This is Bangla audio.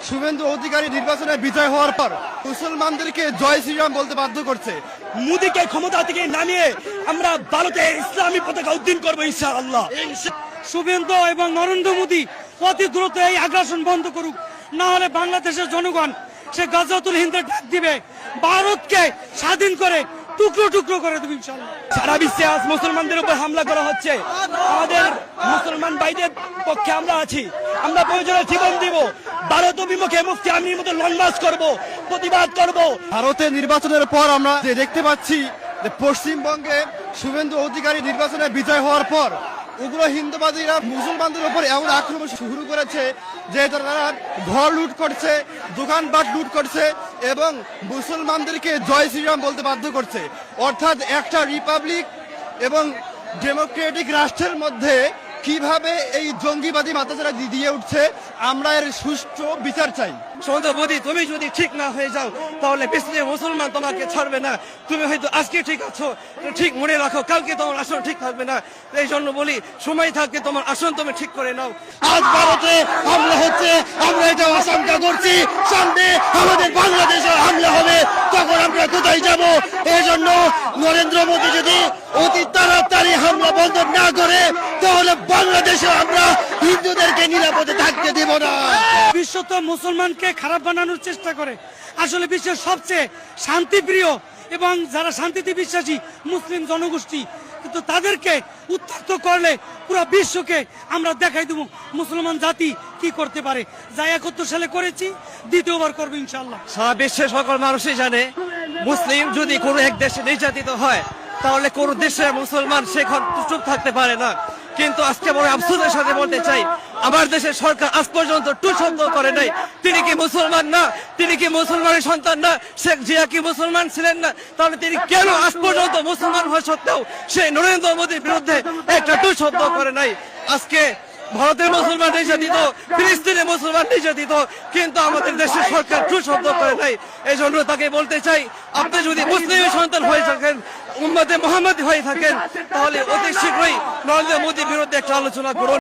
শুভেন্দু অধিকারী নির্বাচনে বিজয় হওয়ার পর মুসলমানদেরকে জয় শ্রীরাম বলতে বাধ্য করছে। মোদীকে ক্ষমতা থেকে নামিয়ে আমরা ভারতে ইসলামী পতাকা উদ্দিন করবো ইনশাআল্লাহ। শুভেন্দু এবং নরেন্দ্র মোদী অতি দ্রুত এই আগ্রাসন বন্ধ করুক, না হলে বাংলাদেশের জনগণ সে গাজাতুল হিন্দের ডাক দিবে, ভারতকে স্বাধীন করে টুকরো টুকরো করে দেবে ইনশাআল্লাহ। সারা বিশ্বে আজ মুসলমানদের উপর হামলা করা হচ্ছে, আমাদের মুসলমান ভাইদের পক্ষে আমরা আছি, আমরা প্রয়োজনে জীবন দিব। ভারত অভিমুখে মুফতি আমির মতো লং মার্চ করবো, প্রতিবাদ করবো। ভারতের নির্বাচনের পর আমরা যে দেখতে পাচ্ছি যে পশ্চিমবঙ্গে শুভেন্দু অধিকারী নির্বাচনে বিজয় হওয়ার পর উগ্র হিন্দুবাদীরা মুসলমানদের উপর এমন আক্রমণ শুরু করেছে যে তারা ঘর লুট করছে, দোকানপাট লুট করছে এবং মুসলমানদেরকে জয় শ্রীরাম বলতে বাধ্য করছে। অর্থাৎ একটা রিপাবলিক এবং ডেমোক্রেটিক রাষ্ট্রের মধ্যে কিভাবে এই জঙ্গিবাদী মাতাচারা দিয়ে উঠছে, আমরা এর সুষ্ঠু বিচার চাই। সন্ধ্যা মোদী, তুমি যদি ঠিক না হয়ে যাও তাহলে বিশ্বের মুসলমান তোমাকে ছাড়বে না। তুমি হয়তো আজকে ঠিক আছো, ঠিক মনে রাখো, কালকে তোমার আসন ঠিক থাকবে না। এই জন্য বলি, সময় থাকতে তোমার আসন তুমি ঠিক করে নাও। আজ ভারতে হামলা হচ্ছে, আমরা এটা আশঙ্কা করছি সামনে আমাদের বাংলাদেশে হামলা হবে, তখন আমরা কোথায় যাব? এই জন্য নরেন্দ্র মোদী যদি অতি তাড়াতাড়ি হামলা বন্ধ না করে তাহলে বাংলাদেশে আমরা হিন্দুদেরকে নিরাপদে থাকতে দেব না। বিশ্ব তো মুসলমানকে খারাপ বানানোর চেষ্টা করে, আসলে বিশ্বের সবচেয়ে শান্তিপ্রিয় এবং যারা শান্তিতে বিশ্বাসী মুসলিম জনগোষ্ঠী, কিন্তু তাদেরকে উত্ত্যক্ত করলে পুরো বিশ্বকে আমরা দেখাই দেবো মুসলমান জাতি কি করতে পারে। যা 71 সালে করেছি, দ্বিতীয়বার করবো ইনশাআল্লাহ। সারা বিশ্বের সকল মানুষই জানে, মুসলিম যদি কোনো এক দেশে নির্যাতিত হয় তাহলে কোন দেশের মুসলমান সেখান চুপ থাকতে পারে না। কিন্তু আজকে বড় আফসোসের সাথে বলতে চাই, আমার দেশের সরকার আজ পর্যন্ত টু শব্দ করে নাই। তিনি কি মুসলমান না? তিনি কি মুসলমানের সন্তান না? শেখ জিয়া কি মুসলমান ছিলেন না? তাহলে তিনি কেন আজ পর্যন্ত মুসলমান হওয়া সত্ত্বেও সেই নরেন্দ্র মোদীর বিরুদ্ধে একটা টু শব্দ করে নাই? আজকে ভারতের মুসলমান নির্যাতিত, ফিলিস্তিনের মুসলমান নির্যাতিত, কিন্তু আমাদের দেশের সরকার টু শব্দ করে নাই। এই জন্য তাকে বলতে চাই, আপনি যদি মুসলিমের সন্তান হয়ে থাকেন, উম্মতে মুহাম্মদী হয়ে থাকেন, তাহলে অতি শীঘ্রই নরেন্দ্র মোদীর বিরুদ্ধে একটা আলোচনা করুন।